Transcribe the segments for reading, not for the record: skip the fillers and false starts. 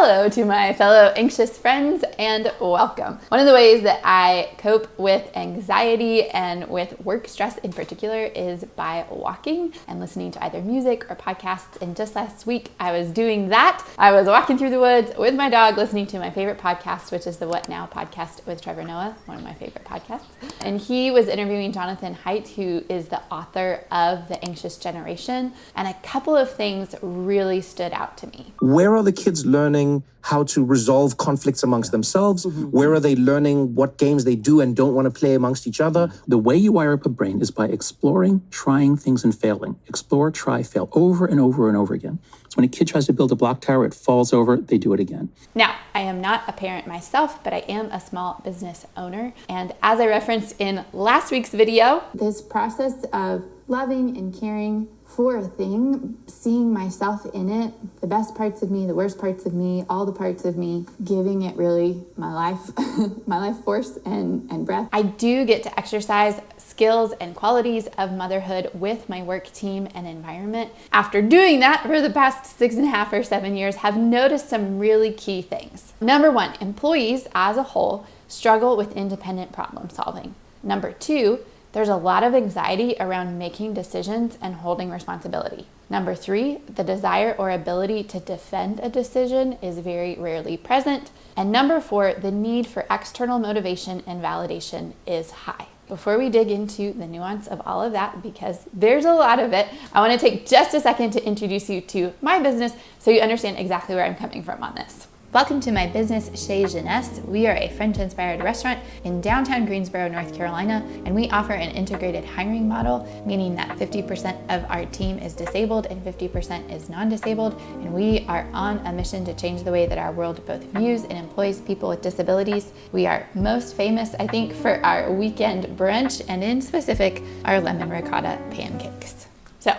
Hello to my fellow anxious friends and welcome. One of the ways that I cope with anxiety and with work stress in particular is by walking and listening to either music or podcasts. And just last week I was doing that. I was walking through the woods with my dog listening to my favorite podcast, which is the What Now podcast with Trevor Noah, one of my favorite podcasts. And he was interviewing Jonathan Haidt, who is the author of The Anxious Generation. And a couple of things really stood out to me. Where are the kids learning how to resolve conflicts amongst themselves? Where are they learning what games they do and don't want to play amongst each other? The way you wire up a brain is by exploring, trying things, and failing. Explore, try, fail over and over and over again. So when a kid tries to build a block tower, it falls over, they do it again. Now, I am not a parent myself, but I am a small business owner. And as I referenced in last week's video, this process of loving and caring for a thing, seeing myself in it, the best parts of me, the worst parts of me, all the parts of me, giving it really my life, my life force and breath. I do get to exercise skills and qualities of motherhood with my work team and environment. After doing that for the past 6.5 or 7 years, have noticed some really key things. Number one, employees as a whole struggle with independent problem solving. Number two, there's a lot of anxiety around making decisions and holding responsibility. Number three, the desire or ability to defend a decision is very rarely present. And number four, the need for external motivation and validation is high. Before we dig into the nuance of all of that, because there's a lot of it, I want to take just a second to introduce you to my business so you understand exactly where I'm coming from on this. Welcome to my business, Chez Jeunesse. We are a French-inspired restaurant in downtown Greensboro, North Carolina, and we offer an integrated hiring model, meaning that 50% of our team is disabled and 50% is non-disabled, and we are on a mission to change the way that our world both views and employs people with disabilities. We are most famous, I think, for our weekend brunch, and in specific, our lemon ricotta pancakes. So,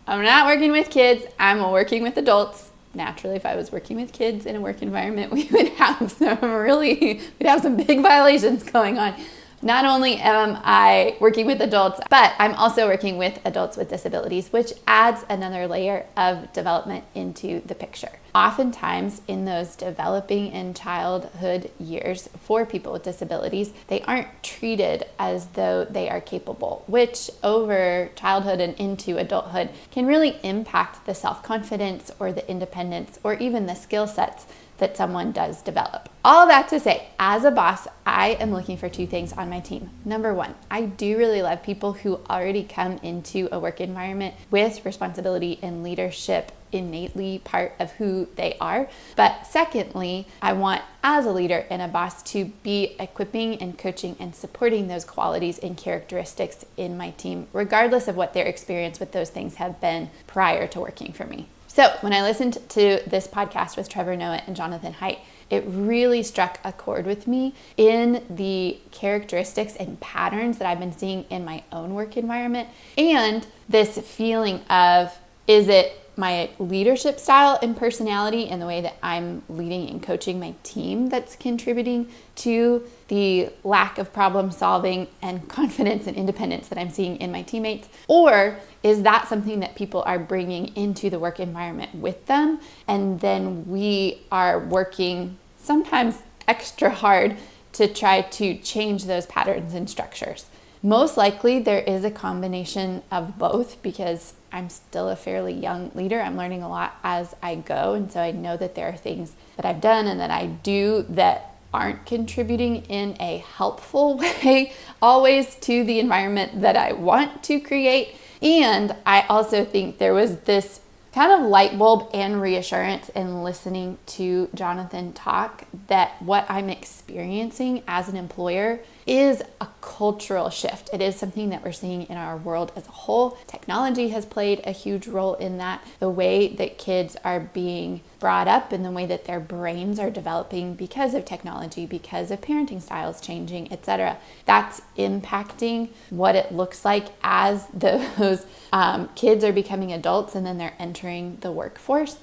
I'm not working with kids, I'm working with adults. Naturally, if I was working with kids in a work environment, we'd have some big violations going on. Not only am I working with adults, but I'm also working with adults with disabilities, which adds another layer of development into the picture. Oftentimes in those developing and childhood years for people with disabilities, they aren't treated as though they are capable, which over childhood and into adulthood can really impact the self-confidence or the independence or even the skill sets that someone does develop. All that to say, as a boss, I am looking for two things on my team. Number one, I do really love people who already come into a work environment with responsibility and leadership innately part of who they are. But secondly, I want, as a leader and a boss, to be equipping and coaching and supporting those qualities and characteristics in my team, regardless of what their experience with those things have been prior to working for me. So when I listened to this podcast with Trevor Noah and Jonathan Haidt, it really struck a chord with me in the characteristics and patterns that I've been seeing in my own work environment, and this feeling of, is it my leadership style and personality and the way that I'm leading and coaching my team that's contributing to the lack of problem solving and confidence and independence that I'm seeing in my teammates? Or is that something that people are bringing into the work environment with them? And then we are working sometimes extra hard to try to change those patterns and structures. Most likely there is a combination of both, because I'm still a fairly young leader. I'm learning a lot as I go. And so I know that there are things that I've done and that I do that aren't contributing in a helpful way always to the environment that I want to create. And I also think there was this kind of light bulb and reassurance in listening to Jonathan talk that what I'm experiencing as an employer is a cultural shift. It is something that we're seeing in our world as a whole. Technology has played a huge role in that. The way that kids are being brought up and the way that their brains are developing because of technology, because of parenting styles changing, etc. That's impacting what it looks like as those kids are becoming adults and then they're entering the workforce.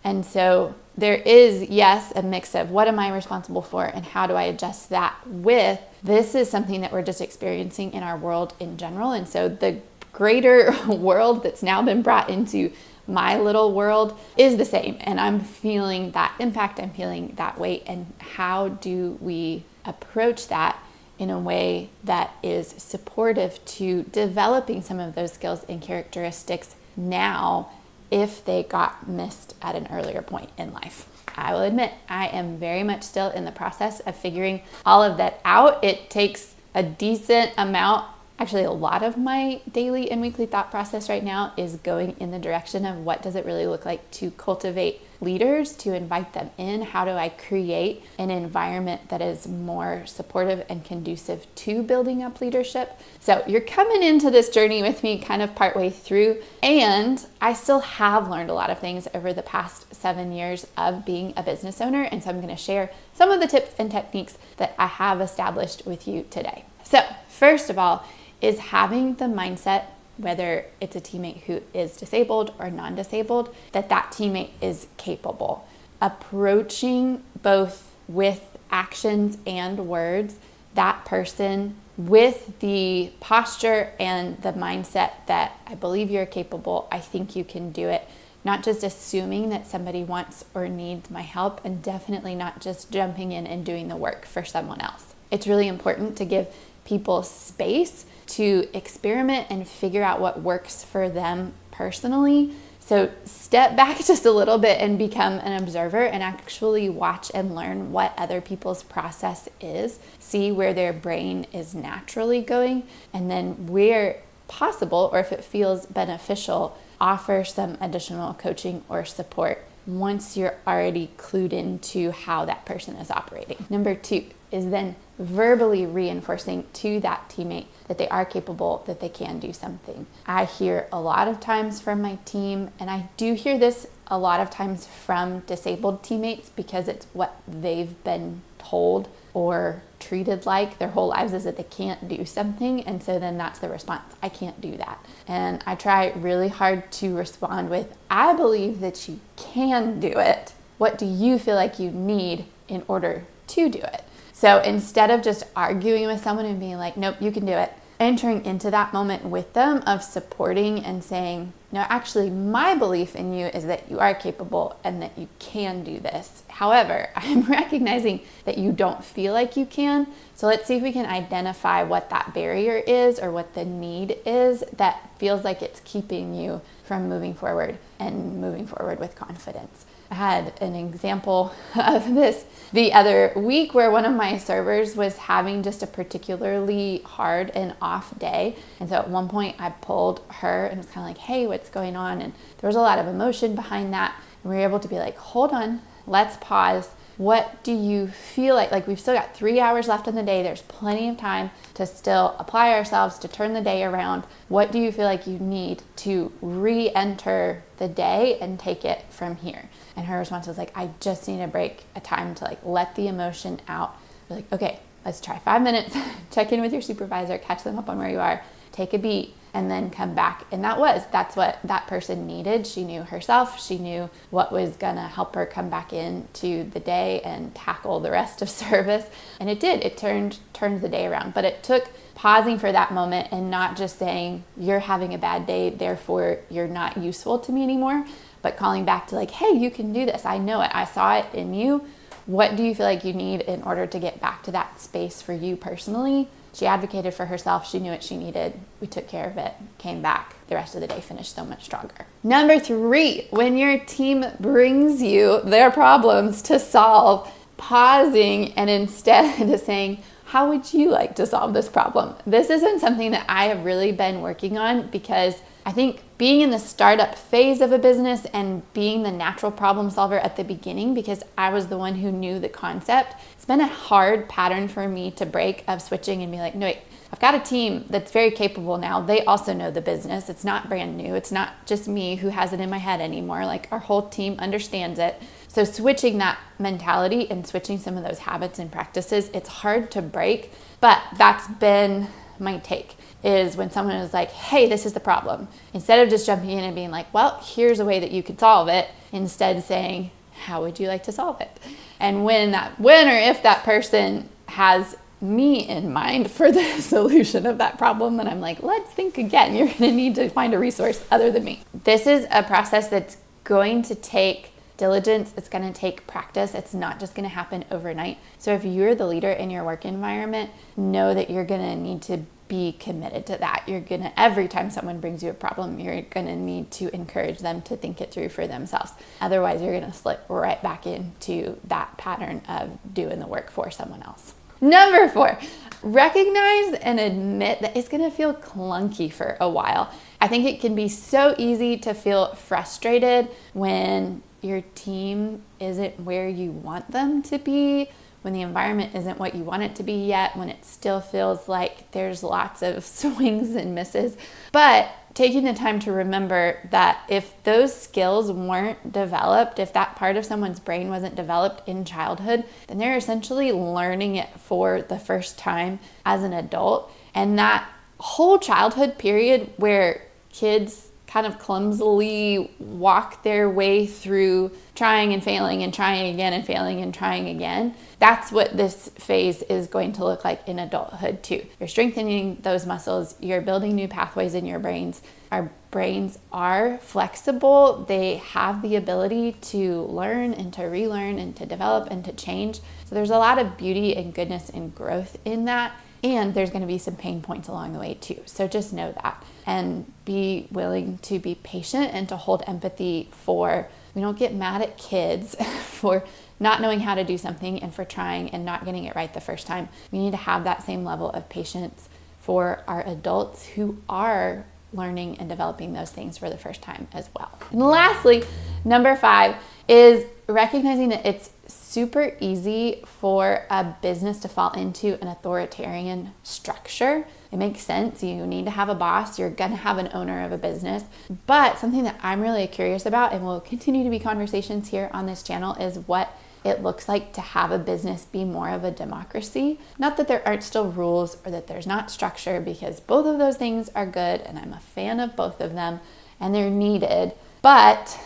And so there is, yes, a mix of what am I responsible for and how do I adjust that with this is something that we're just experiencing in our world in general. And so the greater world that's now been brought into my little world is the same, and I'm feeling that impact, I'm feeling that weight, and how do we approach that in a way that is supportive to developing some of those skills and characteristics now if they got missed at an earlier point in life. I will admit, I am very much still in the process of figuring all of that out. It takes a decent amount. Actually, a lot of my daily and weekly thought process right now is going in the direction of what does it really look like to cultivate leaders, to invite them in? How do I create an environment that is more supportive and conducive to building up leadership? So you're coming into this journey with me kind of partway through, and I still have learned a lot of things over the past 7 years of being a business owner. And so I'm going to share some of the tips and techniques that I have established with you today. So first of all, is having the mindset, whether it's a teammate who is disabled or non-disabled, that teammate is capable. Approaching both with actions and words, that person with the posture and the mindset that I believe you're capable, I think you can do it. Not just assuming that somebody wants or needs my help, and definitely not just jumping in and doing the work for someone else. It's really important to give people space to experiment and figure out what works for them personally. So step back just a little bit and become an observer and actually watch and learn what other people's process is. See where their brain is naturally going, and then where possible, or if it feels beneficial, offer some additional coaching or support once you're already clued into how that person is operating. Number 2 is then verbally reinforcing to that teammate that they are capable, that they can do something. I hear a lot of times from my team, and I do hear this a lot of times from disabled teammates because it's what they've been told or treated like their whole lives, is that they can't do something. And so then that's the response: I can't do that. And I try really hard to respond with, I believe that you can do it. What do you feel like you need in order to do it? So instead of just arguing with someone and being like, nope, you can do it, entering into that moment with them of supporting and saying, no, actually, my belief in you is that you are capable and that you can do this. However, I'm recognizing that you don't feel like you can. So let's see if we can identify what that barrier is or what the need is that feels like it's keeping you from moving forward and moving forward with confidence. I had an example of this the other week where one of my servers was having just a particularly hard and off day. And so at one point I pulled her and was kind of like, hey, what's going on? And there was a lot of emotion behind that. And we were able to be like, hold on, let's pause. What do you feel like? Like, we've still got 3 hours left in the day. There's plenty of time to still apply ourselves, to turn the day around. What do you feel like you need to re-enter the day and take it from here? And her response was like, I just need a break, a time to like let the emotion out. We're like, okay, let's try 5 minutes, check in with your supervisor, catch them up on where you are, take a beat, and then come back. And that's what that person needed. She knew herself. She knew what was gonna help her come back into the day and tackle the rest of service. And it did. It turned the day around. But it took pausing for that moment and not just saying, you're having a bad day, therefore you're not useful to me anymore, but calling back to like, hey, you can do this. I know it. I saw it in you. What do you feel like you need in order to get back to that space for you personally? She advocated for herself. She knew what she needed. We took care of it, came back. The rest of the day finished so much stronger. Number 3, when your team brings you their problems to solve, pausing and instead saying, how would you like to solve this problem? This has been something that I have really been working on because I think being in the startup phase of a business and being the natural problem solver at the beginning, because I was the one who knew the concept, it's been a hard pattern for me to break, of switching and be like, no, wait, I've got a team that's very capable now. They also know the business. It's not brand new. It's not just me who has it in my head anymore. Like, our whole team understands it. So switching that mentality and switching some of those habits and practices, it's hard to break, but that's been my take. Is when someone is like, hey, this is the problem. Instead of just jumping in and being like, well, here's a way that you could solve it. Instead saying, how would you like to solve it? And when or if that person has me in mind for the solution of that problem, then I'm like, let's think again. You're going to need to find a resource other than me. This is a process that's going to take diligence. It's going to take practice. It's not just going to happen overnight. So if you're the leader in your work environment, know that you're going to need to be committed to that. You're going to, every time someone brings you a problem, you're going to need to encourage them to think it through for themselves. Otherwise, you're going to slip right back into that pattern of doing the work for someone else. Number 4, recognize and admit that it's going to feel clunky for a while. I think it can be so easy to feel frustrated when your team isn't where you want them to be, when the environment isn't what you want it to be yet, when it still feels like there's lots of swings and misses. But taking the time to remember that if those skills weren't developed, if that part of someone's brain wasn't developed in childhood, then they're essentially learning it for the first time as an adult. And that whole childhood period where kids kind of clumsily walk their way through trying and failing and trying again and failing and trying again. That's what this phase is going to look like in adulthood too. You're strengthening those muscles. You're building new pathways in your brains. Our brains are flexible. They have the ability to learn and to relearn and to develop and to change. So there's a lot of beauty and goodness and growth in that. And there's going to be some pain points along the way too. So just know that and be willing to be patient and to hold empathy for, we don't get mad at kids for not knowing how to do something and for trying and not getting it right the first time. We need to have that same level of patience for our adults who are learning and developing those things for the first time as well. And lastly, number 5 is recognizing that it's super easy for a business to fall into an authoritarian structure. It makes sense. You need to have a boss. You're going to have an owner of a business. But something that I'm really curious about, and will continue to be conversations here on this channel, is what it looks like to have a business be more of a democracy. Not that there aren't still rules or that there's not structure, because both of those things are good and I'm a fan of both of them and they're needed. But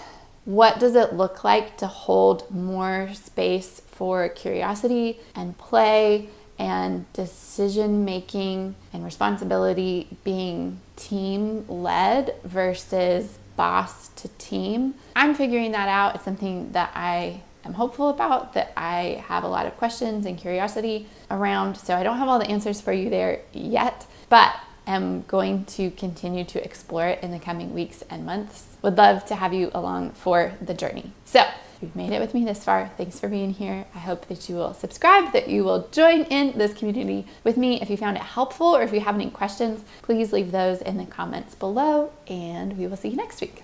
what does it look like to hold more space for curiosity and play and decision making and responsibility being team led versus boss to team? I'm figuring that out. It's something that I am hopeful about, that I have a lot of questions and curiosity around. So I don't have all the answers for you there yet, but am going to continue to explore it in the coming weeks and months. Would love to have you along for the journey. So if you've made it with me this far, thanks for being here. I hope that you will subscribe, that you will join in this community with me. If you found it helpful or if you have any questions, please leave those in the comments below, and we will see you next week.